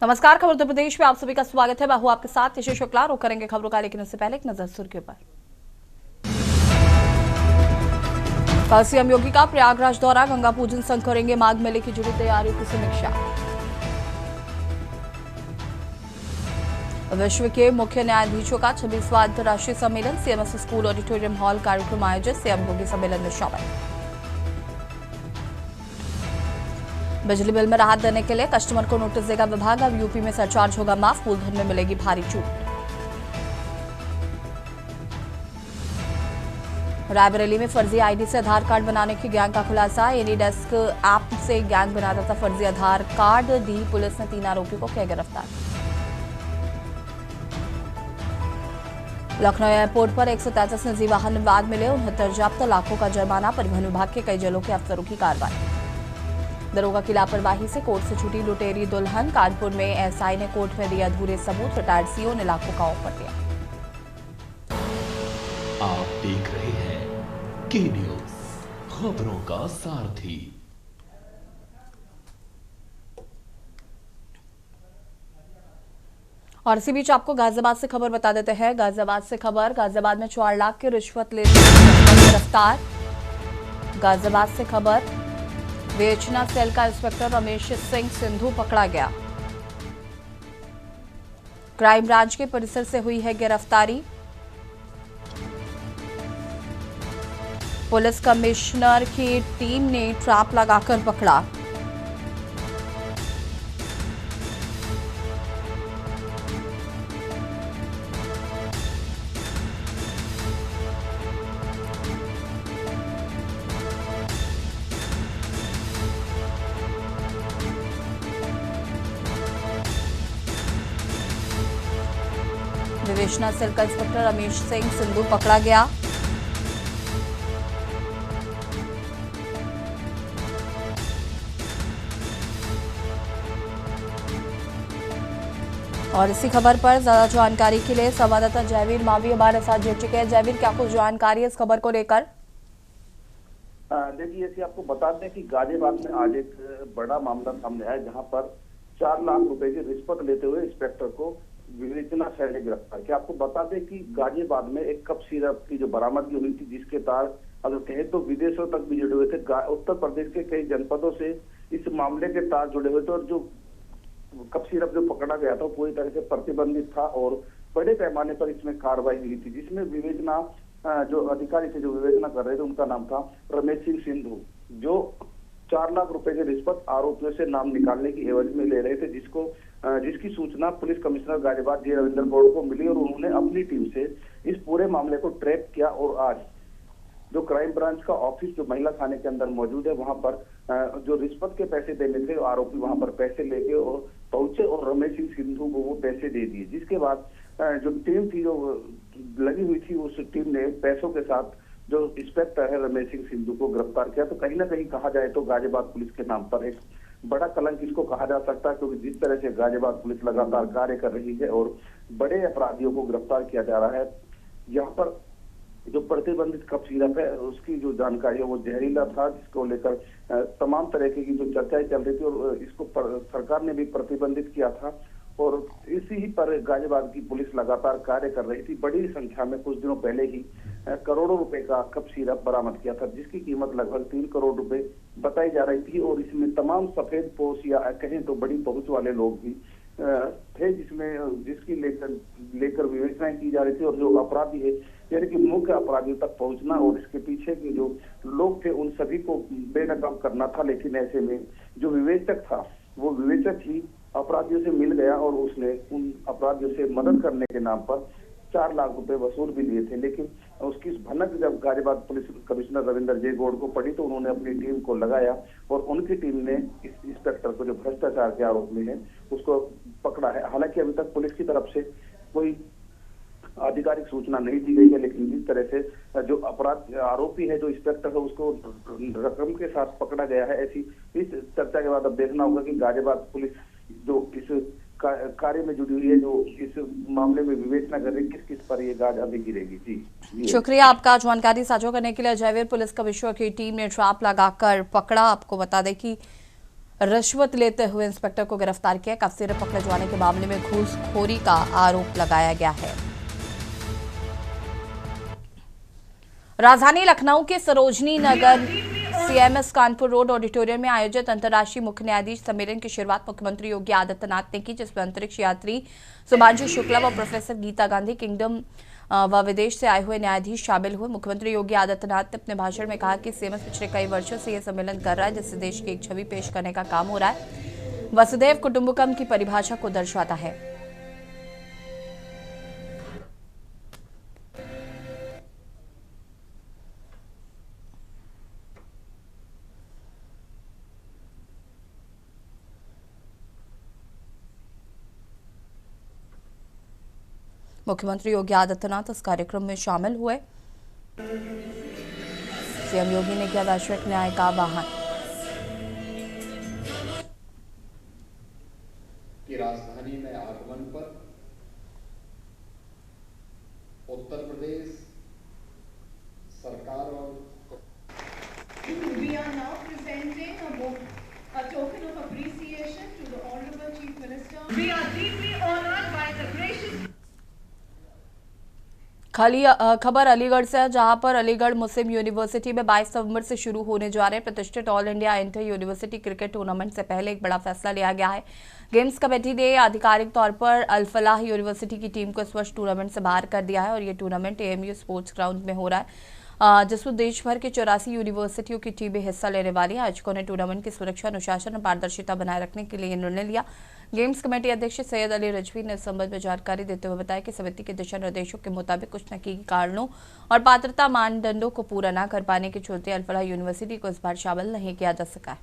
नमस्कार, खबर उत्तर प्रदेश में आप सभी का स्वागत है। मैं हूं आपके साथ यशस्वी शुक्ला। रुक करेंगे खबरों का, लेकिन उससे पहले एक नजर सुर्खियों पर। कल सीएम योगी का प्रयागराज दौरा, गंगा पूजन संग करेंगे माघ मेले की जुड़ी तैयारियों की समीक्षा। विश्व के मुख्य न्यायाधीशों का 26वां अंतर्राष्ट्रीय सम्मेलन, सीएमएस स्कूल ऑडिटोरियम हॉल कार्यक्रम आयोजित, सीएम योगी सम्मेलन में शामिल। बिजली बिल में राहत देने के लिए कस्टमर को नोटिस देगा विभाग, अब यूपी में सरचार्ज होगा माफ, मूलधन में मिलेगी भारी छूट। रायबरेली में फर्जी आईडी से आधार कार्ड बनाने की गैंग का खुलासा, एनी डेस्क ऐप से गैंग बनाता था फर्जी आधार कार्ड, दी पुलिस ने 3 आरोपियों को किया गिरफ्तार। लखनऊ एयरपोर्ट पर 133 निजी वाहन विवाद मिले, 69 जब्त, लाखों का जुर्माना, परिवहन विभाग के कई जिलों के अफसरों की कार्रवाई। दरोगा की लापरवाही से कोर्ट से छूटी लुटेरी दुल्हन, कानपुर में एसआई ने कोर्ट में दिए अधूरे सबूत, रिटायर्ड सीओ ने लाखों का ऑफर दिया। आप देख रहे हैं के न्यूज, खबरों का सारथी। और इसी बीच आपको गाजियाबाद से खबर बता देते हैं। गाजियाबाद से खबर, गाजियाबाद में 4 लाख की रिश्वत लेने वाले गिरफ्तार। गाजियाबाद से खबर, विवेचना सेल का इंस्पेक्टर रमेश सिंह सिंधु पकड़ा गया। क्राइम ब्रांच के परिसर से हुई है गिरफ्तारी। पुलिस कमिश्नर की टीम ने ट्रैप लगाकर पकड़ा। विवेचना सेल का इंस्पेक्टर रमेश सिंह सिंधु पकड़ा गया। और इसी खबर पर ज्यादा जानकारी के लिए संवाददाता जयवीर मावी हमारे साथ जुड़ चुके हैं। जयवीर, क्या कुछ जानकारी है इस खबर को लेकर? देखिए, ऐसे आपको बता दें कि गाजियाबाद में आज एक बड़ा मामला सामने आया, जहां पर 4 लाख रुपए की रिश्वत लेते हुए इंस्पेक्टर को विवेचना सेल ने गिरफ्तार किया। आपको बता दें कि गाजियाबाद में एक कप सिरप की जो बरामदगी हुई थी, जिसके तार अगर कहें तो विदेशों तक भी जुड़े हुए थे। उत्तर प्रदेश के कई जनपदों से इस मामले के तार जुड़े हुए थे और जो कप सिरप जो पकड़ा गया था वो पूरी तरह से प्रतिबंधित था और बड़े पैमाने पर इसमें कार्रवाई हुई थी, जिसमें विवेचना जो अधिकारी थे जो विवेचना कर रहे थे उनका नाम था रमेश सिंह सिंधु, जो 4 लाख रुपए की रिश्वत आरोपियों से नाम निकालने की एवज में ले रहे थे, जिसकी सूचना पुलिस कमिश्नर गाजियाबाद जी रविंदर गौड़ को मिली और उन्होंने अपनी टीम से इस पूरे मामले को ट्रैक किया और आज जो क्राइम ब्रांच का ऑफिस जो महिला थाने के अंदर मौजूद है, वहां पर जो रिश्वत के पैसे देने थे आरोपी वहां पर पैसे लेके और पहुंचे और रमेश सिंह सिंधु को वो पैसे दे दिए। जिसके बाद जो टीम थी जो लगी हुई थी, उस टीम ने पैसों के साथ जो इंस्पेक्टर है रमेश सिंह सिंधु को गिरफ्तार किया। तो कहीं ना कहीं कहा जाए तो गाजियाबाद पुलिस के नाम पर एक बड़ा कलंक इसको कहा जा सकता है, क्योंकि जिस तरह से गाजियाबाद पुलिस लगातार कार्य कर रही है और बड़े अपराधियों को गिरफ्तार किया जा रहा है। यहाँ पर जो प्रतिबंधित कप सिरप है उसकी जो जानकारी है वो जहरीला था, जिसको लेकर तमाम तरह की जो चर्चाएं चल रही थी और इसको सरकार ने भी प्रतिबंधित किया था और इसी ही पर गाजियाबाद की पुलिस लगातार कार्य कर रही थी। बड़ी संख्या में कुछ दिनों पहले ही करोड़ों रुपए का कप सिरप बरामद किया था, जिसकी कीमत लगभग 3 करोड़ रुपए बताई जा रही थी और इसमें तमाम सफेद पोश या कहें तो बड़ी पहुंच वाले लोग भी थे, जिसकी लेकर विवेचनाएं की जा रही थी और जो अपराधी है यानी कि मुख्य अपराधियों तक पहुंचना और इसके पीछे के जो लोग थे उन सभी को बेनकाब करना था। लेकिन ऐसे में जो विवेचक था वो विवेचक ही अपराधियों से मिल गया और उसने उन अपराधियों से मदद करने के नाम पर 4 लाख रुपए वसूल भी लिए थे। लेकिन उसकी भनक जब गाजियाबाद पुलिस कमिश्नर रविंदर जे गौड़ को पड़ी तो उन्होंने अपनी टीम को लगाया और उनकी टीम ने इस इंस्पेक्टर को जो भ्रष्टाचार के आरोप में है उसको पकड़ा है। हालांकि अभी तक पुलिस की तरफ से कोई आधिकारिक सूचना नहीं दी गई है, लेकिन जिस तरह से जो अपराध आरोपी है जो इंस्पेक्टर है उसको रकम के साथ पकड़ा गया है, ऐसी इस चर्चा के बाद अब देखना होगा कि गाजियाबाद पुलिस जो इस कार्य में जुड़ी हुई है, जो इस मामले में विवेचना कर रही है, किस किस पर ये गाज अभी गिरेगी। जी शुक्रिया आपका जानकारी साझा करने के लिए। जयवीर, पुलिस कमिश्नर की टीम ने ट्रैप लगाकर पकड़ा। आपको बता दें कि रिश्वत लेते हुए इंस्पेक्टर को गिरफ्तार किया। कफ सिरप पकड़े जाने के मामले में घूसखोरी का आरोप लगाया गया है। राजधानी लखनऊ के Sarojini Nagar CMS Kanpur road auditorium में आयोजित अंतर्राष्ट्रीय मुख्य न्यायाधीश सम्मेलन की शुरुआत मुख्यमंत्री योगी आदित्यनाथ ने की, जिसमें अंतरिक्ष यात्री सुभांशु शुक्ला व प्रोफेसर गीता गांधी, किंगडम व विदेश से आए हुए न्यायाधीश शामिल हुए। मुख्यमंत्री योगी आदित्यनाथ ने अपने भाषण में कहा कि सीएमएस पिछले कई वर्षों से यह सम्मेलन कर रहा है, जिससे देश की एक छवि पेश करने का काम हो रहा है। वसुधैव कुटुंबकम की परिभाषा को दर्शाता है। मुख्यमंत्री योगी आदित्यनाथ इस कार्यक्रम में शामिल हुए। सीएम योगी ने किया वैश्विक न्याय का आह्वान। कि राजधानी में आगमन पर उत्तर प्रदेश सरकार और We are now presenting a token of appreciation to the Honorable Chief Minister. We are deeply honored by the gracious खबर अलीगढ़ से है, जहां पर अलीगढ़ मुस्लिम यूनिवर्सिटी में 22 नवंबर से शुरू होने जा रहे प्रतिष्ठित all India inter university cricket tournament से पहले एक बड़ा फैसला लिया गया है। गेम्स कमेटी ने आधिकारिक तौर पर अल फलाह यूनिवर्सिटी की टीम को इस वर्ष टूर्नामेंट से बाहर कर दिया है और ये टूर्नामेंट एएमयू स्पोर्ट्स ग्राउंड में हो रहा है, जिसमें देश भर के 84 यूनिवर्सिटियों की टीमें हिस्सा लेने वाली हैं। आयोजकों ने टूर्नामेंट की सुरक्षा, अनुशासन और पारदर्शिता बनाए रखने के लिए निर्णय लिया। गेम्स कमेटी अध्यक्ष सैयद अली रिजवी ने इस संबंध में जानकारी देते हुए बताया कि समिति के दिशा निर्देशों के मुताबिक कुछ तकनीकी कारणों और पात्रता मानदंडों को पूरा न कर पाने के चलते अल फलाह यूनिवर्सिटी को इस बार शामिल नहीं किया जा सका है।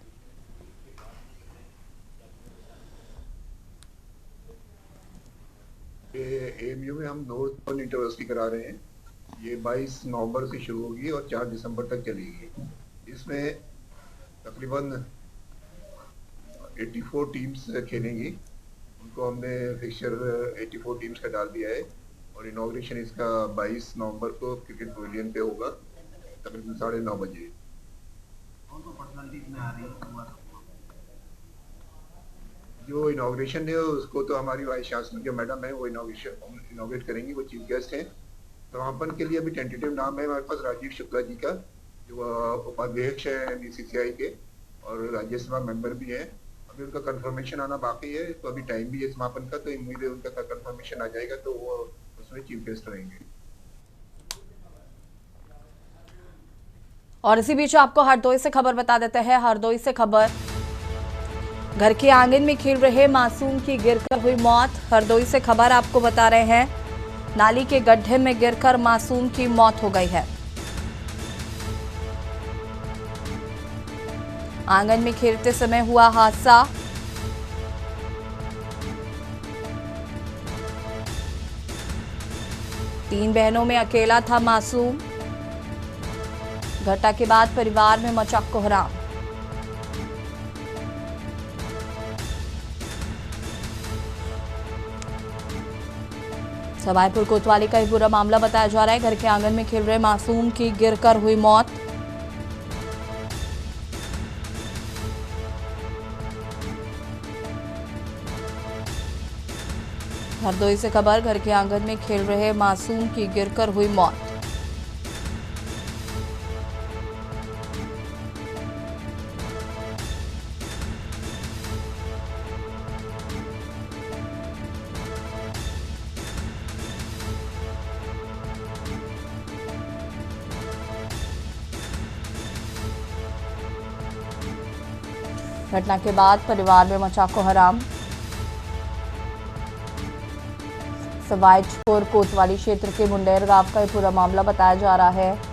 एएमयू में हम नॉर्थ यूनिवर्सिटी करा रहे हैं। ये 22 नवंबर से शुरू होगी और 4 दिसंबर तक चलेगी। इसमें तकरीबन 84 टीम्स खेलेंगी। उनको हमने फिक्सचर 84 टीम्स का डाल दिया है और इनॉग्रेशन इसका 22 नवंबर को क्रिकेट पवेलियन पे होगा तकरीबन 9:30 बजे। जो इनॉग्रेशन है उसको तो हमारी वाइस चांसलर जो मैडम है वो इनॉग्रेट करेंगी, वो चीफ गेस्ट हैं। समापन के लिए अभी टेंटेटिव नाम है हमारे पास राजीव शुक्ला जी का, जो उपाध्यक्ष है बीसीसीआई के और राज्यसभा मेंबर भी हैं। अभी उनका कंफर्मेशन आना बाकी है, तो अभी टाइम भी है समापन का, तो उम्मीद है उनका कंफर्मेशन आ जाएगा तो वो उसमें चीफ गेस्ट रहेंगे। और इसी बीच आपको हरदोई से खबर बता देते हैं। हरदोई से खबर, घर के आंगन में खेल रहे मासूम की गिरकर हुई मौत। हरदोई से खबर आपको बता रहे हैं, नाली के गड्ढे में गिरकर मासूम की मौत हो गई है। आंगन में खेलते समय हुआ हादसा। तीन बहनों में अकेला था मासूम। घटना के बाद परिवार में मचा कोहराम। सवाईपुर कोतवाली का ही पूरा मामला बताया जा रहा है। घर के आंगन में खेल रहे मासूम की गिरकर हुई मौत। हरदोई से खबर, घर के आंगन में खेल रहे मासूम की गिरकर हुई मौत। घटना के बाद परिवार में मचा कोहराम। सवाईपुर कोतवाली क्षेत्र के मुंडेर गांव का ये पूरा मामला बताया जा रहा है।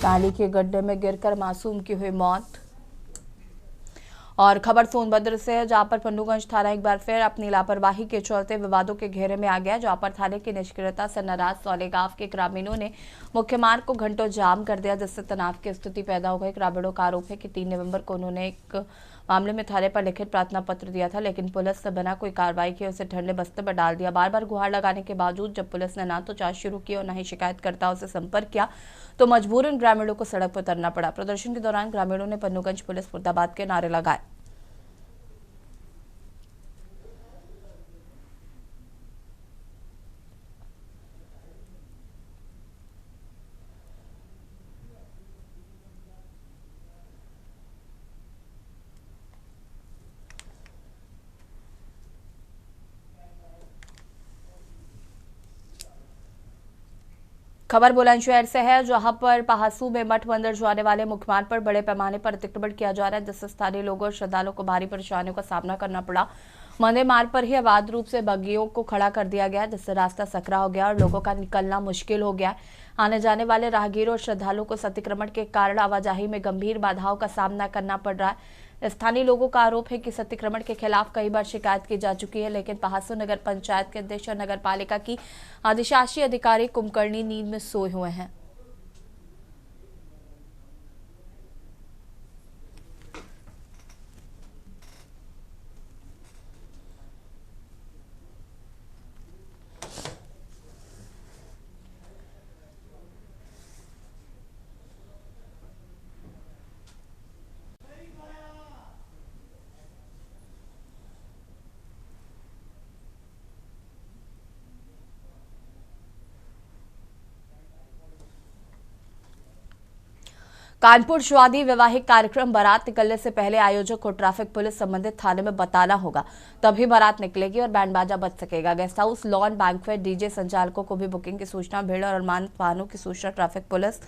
नाली के गड्ढे में गिरकर मासूम की हुई मौत। और खबर सोनभद्र से है, जहां पर पन्नूगंज थाना एक बार फिर अपनी लापरवाही के चलते विवादों के घेरे में आ गया। जहां पर थाने की निष्क्रियता से नाराज सौले गांव के ग्रामीणों ने मुख्य मार्ग को घंटों जाम कर दिया, जिससे तनाव की स्थिति पैदा हो गई। ग्रामीणों का आरोप है कि 3 नवंबर को उन्होंने एक मामले में थाने पर लिखित प्रार्थना पत्र दिया था, लेकिन पुलिस ने बिना कोई कार्रवाई किए उसे ठंडे बस्ते पर डाल दिया। बार बार गुहार लगाने के बावजूद जब पुलिस ने ना तो जांच शुरू की और न ही शिकायतकर्ताओं से संपर्क किया, तो मजबूरन ग्रामीणों को सड़क पर उतरना पड़ा। प्रदर्शन के दौरान ग्रामीणों ने पन्नूगंज पुलिस मुर्दाबाद के नारे लगाए। खबर बुलंदशहर से है, जहां पर पहासू में मठ मंदिर जाने वाले मुख्य मार्ग पर बड़े पैमाने पर अतिक्रमण किया जा रहा है, जिससे स्थानीय लोगों और श्रद्धालुओं को भारी परेशानियों का सामना करना पड़ा। मंदिर मार्ग पर ही अवैध रूप से बग्गियों को खड़ा कर दिया गया, जिससे रास्ता सकरा हो गया और लोगों का निकलना मुश्किल हो गया। आने जाने वाले राहगीरों और श्रद्धालुओं को इस अतिक्रमण के कारण आवाजाही में गंभीर बाधाओं का सामना करना पड़ रहा है। स्थानीय लोगों का आरोप है कि इस अतिक्रमण के खिलाफ कई बार शिकायत की जा चुकी है, लेकिन पहासू नगर पंचायत के अध्यक्ष और नगर पालिका की अधिशासी अधिकारी कुंभकर्णी नींद में सोए हुए हैं। कानपुर शादी वैवाहिक कार्यक्रम बारात निकलने से पहले आयोजक को ट्रैफिक पुलिस संबंधित थाने में बताना होगा, तभी बारात निकलेगी और बैंड बाजा बज सकेगा। Guest house, lawn, banquet, DJ संचालकों को भी बुकिंग की सूचना, भीड़ और अनुमानित वाहनों की सूचना ट्रैफिक पुलिस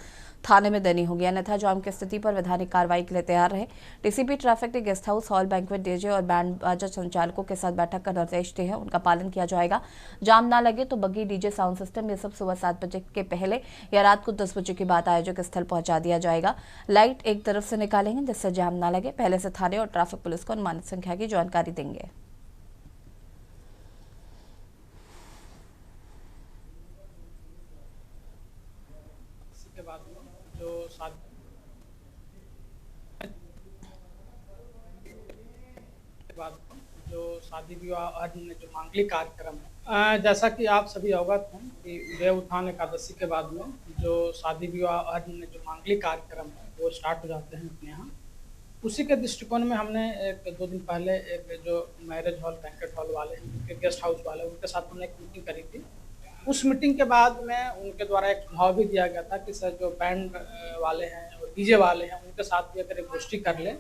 थाने में देनी होगी, अन्यथा जाम की स्थिति पर वैधानिक कार्रवाई के लिए तैयार रहे। डीसीपी ट्रैफिक ने guest house, hall, banquet, DJ और बैंड बाजा संचालकों के साथ बैठक कर निर्देश दिए हैं, उनका पालन किया जाएगा। जाम ना लगे तो बग्गी, डीजे, साउंड सिस्टम ये सब सुबह 7 बजे के पहले या रात को 10 बजे के बाद आयोजक स्थल पहुंचा दिया जाएगा। लाइट एक तरफ से निकालेंगे जिससे जाम ना लगे। पहले से थाने और ट्रैफिक पुलिस को अनुमानित संख्या की जानकारी देंगे। जो शादी विवाह आदि में जो मांगलिक कार्यक्रम है, जैसा कि आप सभी अवगत हैं कि देवउत्थान एकादशी के बाद में जो शादी विवाह आदि में जो मांगलिक कार्यक्रम है वो स्टार्ट हो जाते हैं अपने यहाँ। उसी के दृष्टिकोण में हमने 2 दिन पहले एक जो मैरिज हॉल, बैंक्वेट हॉल वाले हैं, गेस्ट हाउस वाले, उनके साथ हमने एक मीटिंग करी थी। उस मीटिंग के बाद में उनके द्वारा एक सुझाव भी दिया गया था कि सर जो बैंड वाले हैं और डीजे वाले हैं उनके साथ भी अगर एक गोष्ठी कर लें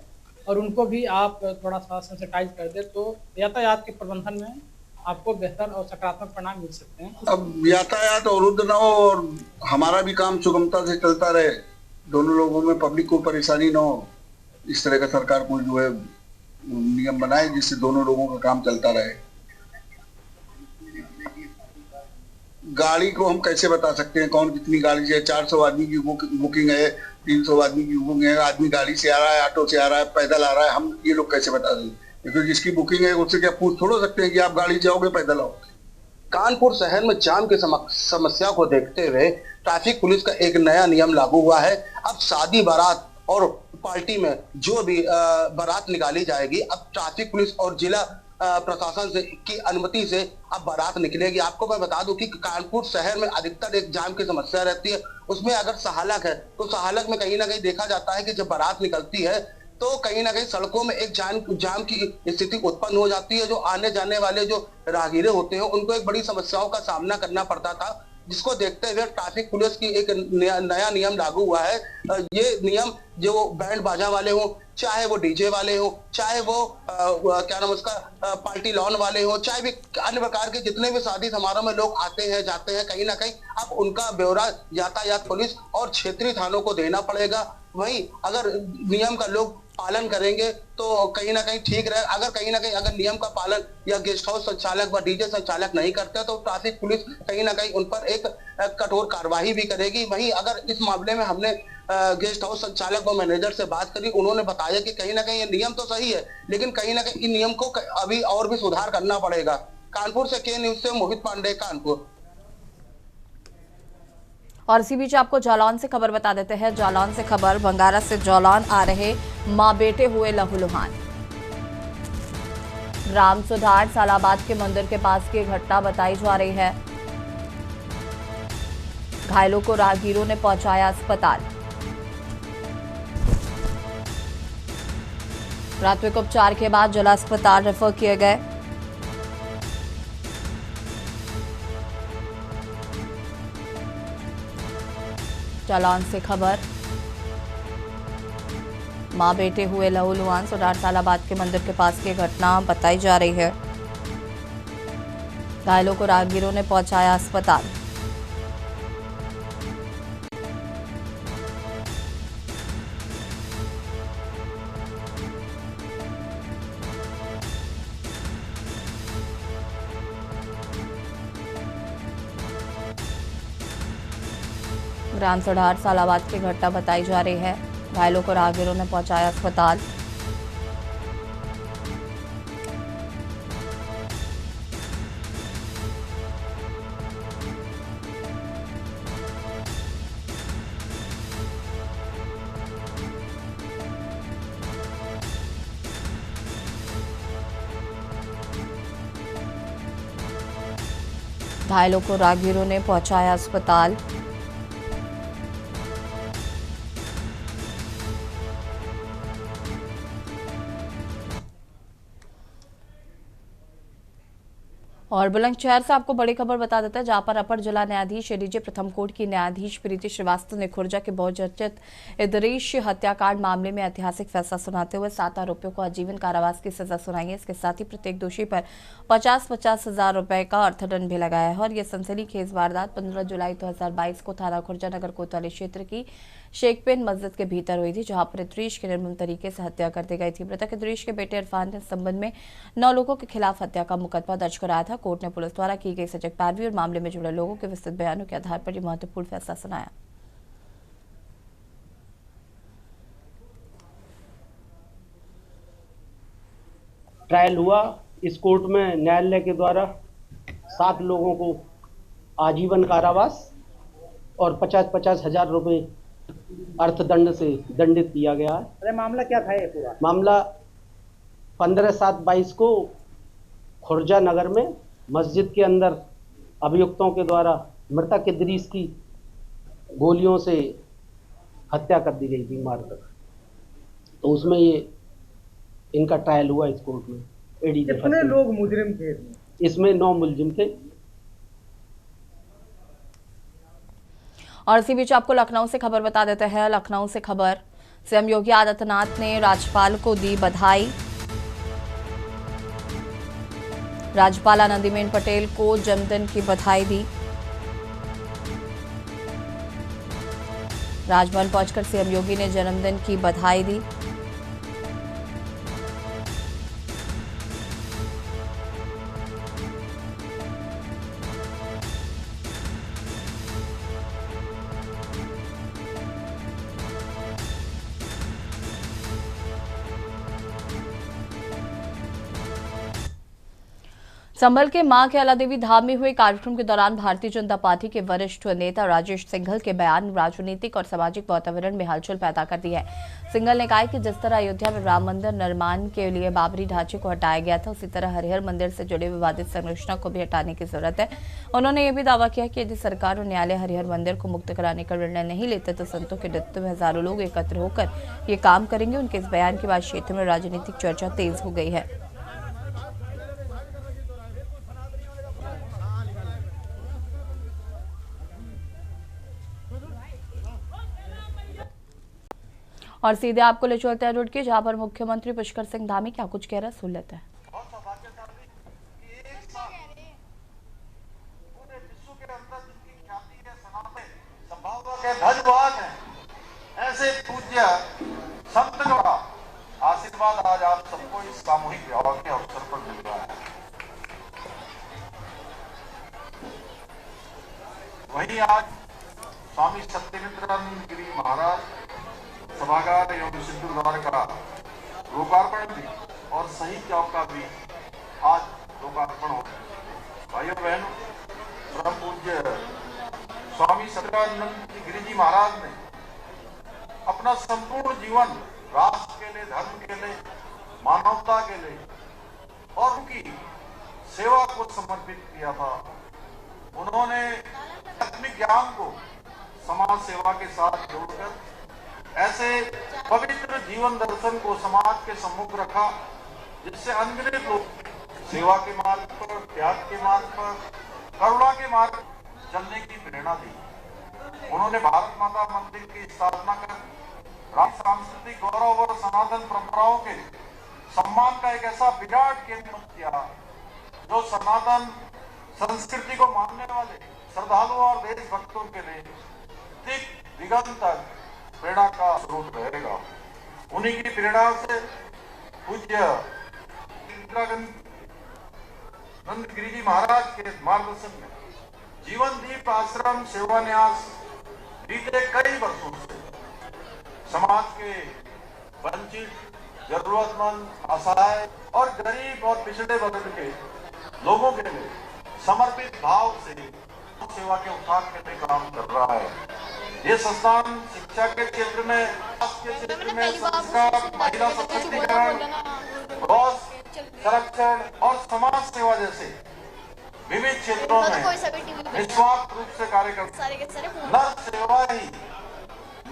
और उनको भी आप थोड़ा सा सेंसिटाइज कर दे, तो यातायात के प्रबंधन में आपको बेहतर और सकारात्मक परिणाम मिल सकते हैं। अब यातायात अवरुद्ध ना हो और हमारा भी काम सुगमता से चलता रहे, दोनों लोगों में, पब्लिक को परेशानी ना हो, इस तरह का सरकार को जो है नियम बनाए जिससे दोनों लोगों का काम चलता रहे। गाड़ी को हम कैसे बता सकते हैं कौन कितनी गाड़ी से? 400 आदमी की बुकिंग है, 300 आदमी की बुकिंग है, आदमी गाड़ी से आ रहा है, ऑटो से आ रहा है, पैदल आ रहा है, हम ये लोग कैसे बता दें? क्योंकि जिसकी बुकिंग है उससे क्या पूछ थोड़ा सकते हैं कि आप गाड़ी से आओगे पैदल आओगे? कानपुर शहर में जाम की समस्या को देखते हुए ट्रैफिक पुलिस का एक नया नियम लागू हुआ है। अब शादी बारात और पार्टी में जो भी बारात निकाली जाएगी, अब ट्रैफिक पुलिस और जिला प्रशासन से की अनुमति से अब बारात निकलेगी। आपको मैं बता दूं कि कानपुर शहर में अधिकतर एक जाम की समस्या रहती है। उसमें अगर सहालक है तो सहालक में कहीं ना कहीं देखा जाता है कि जब बारात निकलती है तो कहीं ना कहीं सड़कों में एक जाम की स्थिति उत्पन्न हो जाती है। जो आने जाने वाले जो राहगीर होते हैं उनको एक बड़ी समस्याओं का सामना करना पड़ता था, जिसको देखते हुए ट्रैफिक पुलिस की एक नया नियम लागू हुआ है। ये नियम जो बैंड बाजा वाले हो, चाहे वो डीजे वाले हो, चाहे वो क्या नाम उसका पार्टी लॉन वाले हो, चाहे भी अन्य प्रकार के जितने भी शादी समारोह में लोग आते हैं जाते हैं, कहीं ना कहीं अब उनका ब्यौरा यातायात पुलिस और क्षेत्रीय थानों को देना पड़ेगा। वहीं अगर नियम का लोग पालन करेंगे तो कहीं ना कहीं ठीक रहे। अगर कहीं ना कहीं अगर नियम का पालन या गेस्ट हाउस संचालक व डीजे संचालक नहीं करते तो ट्रैफिक पुलिस कहीं ना कहीं उन पर एक कठोर कार्रवाई भी करेगी। वहीं अगर इस मामले में हमने गेस्ट हाउस संचालक और मैनेजर से बात करी, उन्होंने बताया कि कहीं ना कहीं ये नियम तो सही है, लेकिन कहीं ना कहीं इन नियम को अभी और भी सुधार करना पड़ेगा। कानपुर से के न्यूज से मोहित पांडे, कानपुर। और इसी बीच आपको जालौन से खबर बता देते हैं। जालौन से खबर, बंगारा से जालौन आ रहे मां बेटे हुए लहूलुहान। ग्राम सुधार सालाबाद के मंदिर के पास की घटना बताई जा रही है। घायलों को राहगीरों ने पहुंचाया अस्पताल। प्राथमिक उपचार के बाद जिला अस्पताल रेफर किए गए। जालौन से खबर, मां बेटे हुए लहूलुहान। सुधार सालाबाद के मंदिर के पास की घटना बताई जा रही है। घायलों को राहगीरों ने पहुंचाया अस्पताल। ग्राम सुधार सालाबाद की घटना बताई जा रही है। घायलों को राहगीरों ने पहुंचाया अस्पताल। घायलों को राहगीरों ने पहुंचाया अस्पताल। और बुलंदशहर से आपको बड़ी खबर बता देता है, जहां पर अपर जिला न्यायाधीश डीजे प्रथम कोर्ट की न्यायाधीश प्रीति श्रीवास्तव ने खुर्जा के बहुचर्चित इदरीश हत्याकांड मामले में ऐतिहासिक फैसला सुनाते हुए 7 आरोपियों को आजीवन कारावास की सजा सुनाई है। इसके साथ ही प्रत्येक दोषी पर 50-50 हजार रुपए का अर्थदंड भी लगाया है। और यह सनसनीखेज वारदात 15 जुलाई 2022 को थाना खुर्जा नगर कोतवाली क्षेत्र की शेखपेन मस्जिद के भीतर हुई थी, जहां पर इदरीश की निर्मम तरीके से हत्या कर दी गई थी। मृतक इदरीश के बेटे इरफान ने इस संबंध में 9 लोगों के खिलाफ हत्या का मुकदमा दर्ज कराया था। कोर्ट ने पुलिस द्वारा की गई सजग पैरवी और मामले में जुड़े लोगों के विस्तृत बयानों के आधार पर यह महत्वपूर्ण फैसला सुनाया। ट्रायल हुआ इस कोर्ट में, न्यायालय के द्वारा 7 लोगों को आजीवन कारावास और 50-50 हजार रुपए अर्थदंड से दंडित किया गया है। अरे मामला क्या था ये पूरा? मामला 15/7/22 को खुर्जा नगर में मस्जिद के अंदर अभियुक्तों के द्वारा मृतक इदरीस की गोलियों से हत्या कर दी गई थी, मारकर। तो उसमें ये इनका ट्रायल हुआ इस कोर्ट में। कितने लोग मुजरिम थे? इसमें 9 मुलजिम थे। और इसी बीच आपको लखनऊ से खबर बता देते हैं। लखनऊ से खबर, सीएम योगी आदित्यनाथ ने राज्यपाल को दी बधाई। राज्यपाल आनंदीबेन पटेल को जन्मदिन की बधाई दी। राजभवन पहुंचकर सीएम योगी ने जन्मदिन की बधाई दी। संभल के मां के अला देवी धाम में हुए कार्यक्रम के दौरान भारतीय जनता पार्टी के वरिष्ठ नेता राजेश सिंघल के बयान राजनीतिक और सामाजिक वातावरण में हलचल पैदा कर दी है। सिंघल ने कहा कि जिस तरह अयोध्या में राम मंदिर निर्माण के लिए बाबरी ढांचे को हटाया गया था, उसी तरह हरिहर मंदिर से जुड़े विवादित संरचना को भी हटाने की जरूरत है। उन्होंने यह भी दावा किया कि यदि सरकार और न्यायालय हरिहर मंदिर को मुक्त कराने का निर्णय नहीं लेते तो संतों के नेतृत्व में हजारों लोग एकत्र होकर ये काम करेंगे। उनके इस बयान के बाद क्षेत्र में राजनीतिक चर्चा तेज हो गई है। और सीधे आपको ले चलते हैं रुड़की, जहां पर मुख्यमंत्री पुष्कर सिंह धामी क्या कुछ कह रहे हैं, सुन लेते हैं। ऐसे पूज्य संतों का आशीर्वाद आज आप सबको इस सामूहिक विवाह के अवसर पर मिल रहा है। वहीं आज स्वामी सत्यमित्रानंद गिरी महाराज सभागार एवं सिद्धू द्वार का लोकार्पण भी और सही चौक का भी आज लोकार्पण हो। भाइयों बहनों, परम पूज्य स्वामी सत्यमित्रानंद गिरी जी महाराज ने अपना संपूर्ण जीवन राष्ट्र के लिए, धर्म के लिए, मानवता के लिए और उनकी सेवा को समर्पित किया था। उन्होंने आध्यात्मिक ज्ञान को समाज सेवा के साथ जोड़कर ऐसे पवित्र जीवन दर्शन को समाज के सम्मुख रखा जिससे अनगिनत लोग सेवा के मार्ग पर, त्याग के मार्ग पर, करुणा के मार्ग चलने की प्रेरणा दी। उन्होंने भारत माता मंदिर की स्थापना कर राज्य सांस्कृतिक गौरव और सनातन परंपराओं के सम्मान का एक ऐसा विराट केंद्र किया जो सनातन संस्कृति को मानने वाले श्रद्धालुओं और देशभक्तों के लिए दिक दिगंत तक प्रेरणा का स्रोत रहेगा। उन्हीं की प्रेरणा से पूज्य नंद गिरी जी महाराज के मार्गदर्शन में जीवन दीप आश्रम सेवा न्यास बीते कई वर्षों से समाज के वंचित, जरूरतमंद, असहाय और गरीब और पिछड़े वर्ग के लोगों के लिए समर्पित भाव से सेवा के उत्थान के लिए काम कर रहा है। ये संस्थान शिक्षा के क्षेत्र में, स्वास्थ्य के क्षेत्र में, संस्कार, महिला सशक्तिकरण, गौ संरक्षण और समाज सेवा जैसे विविध क्षेत्रों में निस्वार्थ रूप से कार्य करता है। नर सेवा ही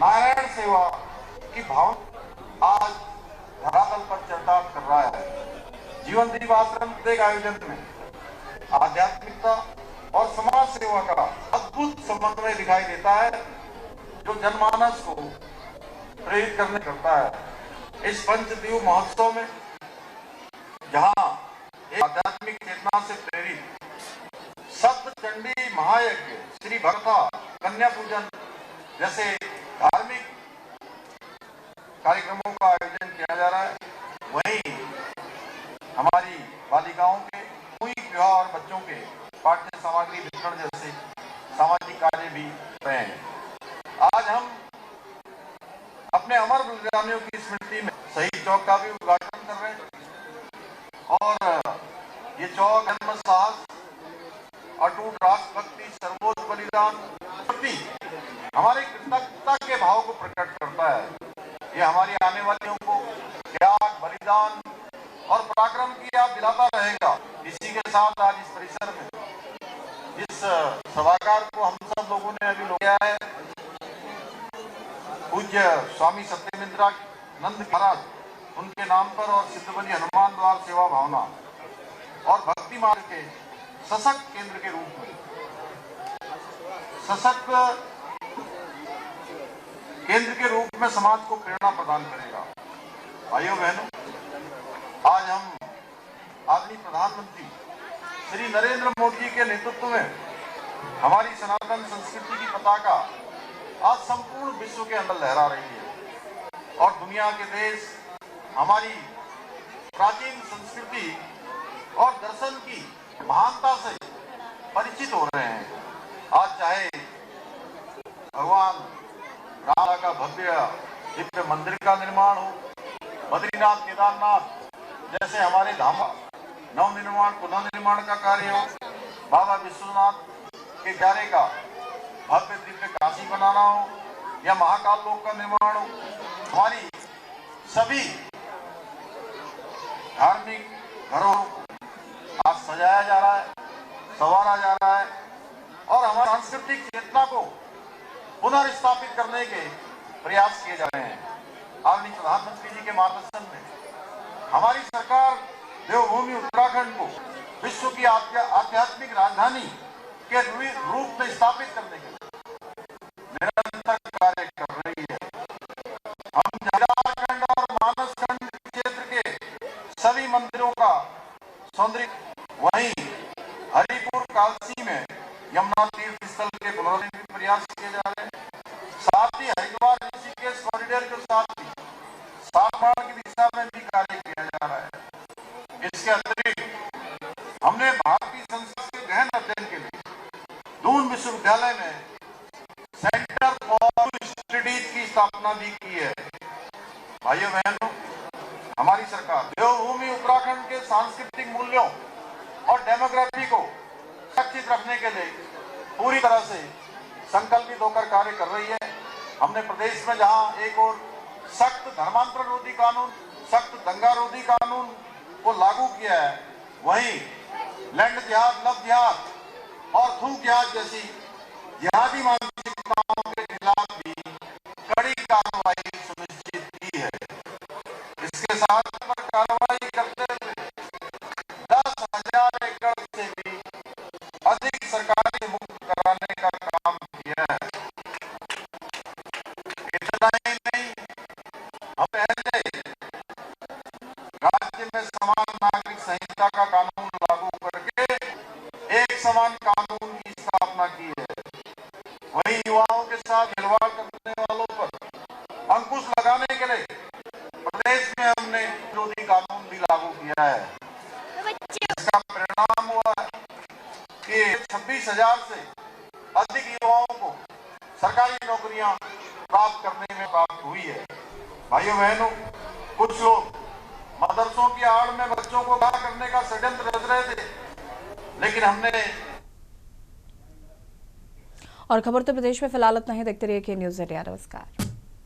नारायण सेवा की भावना आज धरातल पर चरितार्थ कर रहा है। जीवन दीप आश्रम के आयोजन में आध्यात्मिकता और समाज सेवा का अद्भुत समन्वय दिखाई देता है जो जनमानस को प्रेरित करता है। इस पंचदीप महोत्सव में जहां एक आध्यात्मिक चेतना से प्रेरित सप्तचंडी महायज्ञ, श्री भरता, कन्या पूजन जैसे धार्मिक कार्यक्रमों का आयोजन किया जा रहा है, वहीं हमारी बालिकाओं के सामूहिक विवाह और बच्चों के पाठ्य सामग्री वितरण जैसे सामाजिक कार्य भी रहे हैं। आज हम अपने अमर बलिदानियों की स्मृति में शहीद चौक का भी उद्घाटन कर रहे हैं और ये चौक जन्म साहस, अटूट राष्ट्रभक्ति, सर्वोच्च बलिदान प्रति हमारी कृतज्ञता के भाव को प्रकट करता है। ये हमारी आने वालियों को त्याग, बलिदान और पराक्रम की याद दिलाता रहेगा। इसी के साथ आज इस परिसर में इस सभागार को हम सब लोगों ने अभी किया है पूज्य स्वामी सत्यमित्रानंद महाराज उनके नाम पर और सिद्धबली हनुमान द्वार सेवा भावना और भक्ति मार्ग के सशक्त केंद्र के रूप में सशक्त केंद्र के रूप में समाज को प्रेरणा प्रदान करेगा। भाइयों बहनों, आज हम आदरणीय प्रधानमंत्री श्री नरेंद्र मोदी के नेतृत्व में हमारी सनातन संस्कृति की पताका आज संपूर्ण विश्व के अंदर लहरा रही है और दुनिया के देश हमारी प्राचीन संस्कृति और दर्शन की महानता से परिचित हो रहे हैं। आज चाहे भगवान राम का भव्य दिव्य मंदिर का निर्माण हो, बद्रीनाथ, केदारनाथ जैसे हमारे धाम नवनिर्माण, पुनः निर्माण का कार्य हो, बाबा विश्वनाथ के प्यारे का भव्य दिव्य काशी बनाना हो या महाकाल लोक का निर्माण हो, हमारी सभी धार्मिक घरों आज सजाया जा रहा है, संवारा जा रहा है और हमारी सांस्कृतिक चेतना को पुनर्स्थापित करने के प्रयास किए जा रहे हैं। आदरणीय प्रधानमंत्री जी के मार्गदर्शन में हमारी सरकार देवभूमि उत्तराखंड को विश्व की आध्यात्मिक राजधानी के रूप में स्थापित करने के लिए निरंतर कार्य कर रही है। हम झारखंड और मानसखंड क्षेत्र के सभी मंदिरों का सौंदर्य, वहीं हरिपुर कालसी में यमुना तीर्थ स्थल के पुनर्निर्माण के प्रयास किए जा रहे हैं। साथ ही हरिद्वार ऋषिकेश कॉरिडोर के साथ ही सामान की दिशा में भी कार्य किया जा रहा है। इसके अतिरिक्त हमने भारतीय संस्कृति के गहन अध्ययन के लिए दून विश्वविद्यालय में सेंटर स्थापना भी की है। भाइयों बहनों, हमारी सरकार देवभूमि उत्तराखंड के सांस्कृतिक मूल्यों और डेमोग्राफी को सुरक्षित रखने के लिए पूरी तरह से संकल्पित होकर कार्य कर रही है। हमने प्रदेश में जहां एक और सख्त धर्मांतरण रोधी कानून, सख्त दंगा रोधी कानून को लागू किया है, वहीं लैंड जिहाद, लव जिहाद और थूक जिहाद जैसी जिहादी मानसिकताओं के खिलाफ भी कड़ी कार्रवाई सुनिश्चित की है। इसके साथ पर कार्रवाई करते हुए 10,000 एकड़ से भी अधिक सरकारी मुक्त कराने का काम किया है। इतना ही नहीं, हम पहले राज्य में समान नागरिक संहिता का कानून लागू करके एक समान कानून की स्थापना की है। वहीं युवाओं के साथ खिलवाड़ करने वालों पर अंकुश लगाने के लिए प्रदेश में हमने विरोधी कानून भी लागू किया है। इसका परिणाम हुआ कि 26,000 से अधिक युवाओं को सरकारी नौकरियां प्राप्त करने में प्राप्त हुई है। भाइयों बहनों, कुछ लोग मदरसों की आड़ में बच्चों को गायब करने का षड्यंत्र रच रहे थे, लेकिन हमने और खबर तो प्रदेश में फिलहाल इतना ही। देखते रहिए के न्यूज़ इंडिया। नमस्कार।